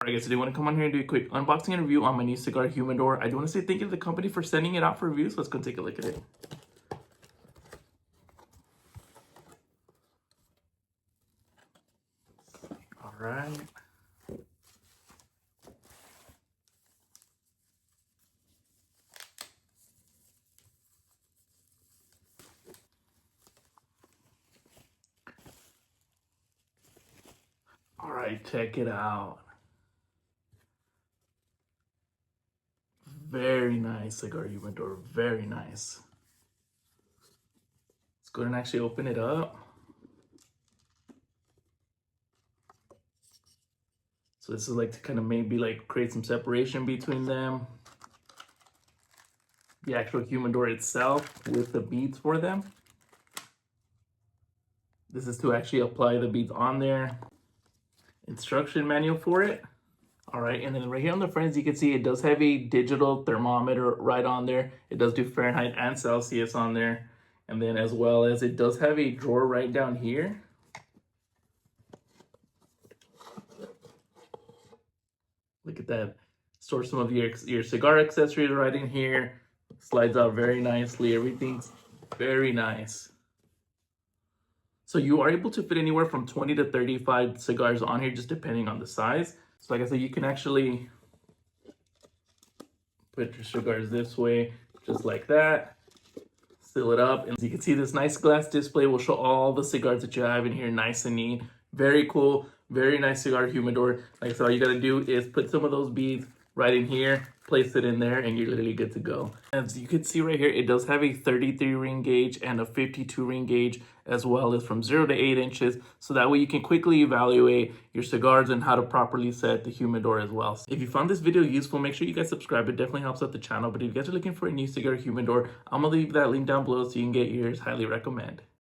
Alright guys, today I want to come on here and do a quick unboxing and review on my new Cigar Humidor. I do want to say thank you to the company for sending it out for review, so let's go take a look at it. Alright. Alright, check it out. Very nice Cigar Humidor, very nice. Let's go ahead and actually open it up. So this is like to kind of maybe like create some separation between them. The actual humidor itself with the beads for them. This is to actually apply the beads on there. Instruction manual for it. All right, and then right here on the front, as you can see, it does have a digital thermometer right on there. It does do Fahrenheit and Celsius on there. And then as well as it does have a drawer right down here. Look at that. Store some of your cigar accessories right in here. Slides out very nicely. Everything's very nice. So you are able to fit anywhere from 20 to 35 cigars on here, just depending on the size. So like I said, you can actually put your cigars this way, just like that. Seal it up. And as you can see, this nice glass display will show all the cigars that you have in here, nice and neat. Very cool, very nice Cigar Humidor. Like I said, all you gotta do is put some of those beads right in here, place it in there, and you're literally good to go. As you can see right here, it does have a 33 ring gauge and a 52 ring gauge, as well as from 0 to 8 inches. So that way you can quickly evaluate your cigars and how to properly set the humidor as well. If you found this video useful, make sure you guys subscribe. It definitely helps out the channel. But if you guys are looking for a new Cigar Humidor, I'm gonna leave that link down below so you can get yours. Highly recommend.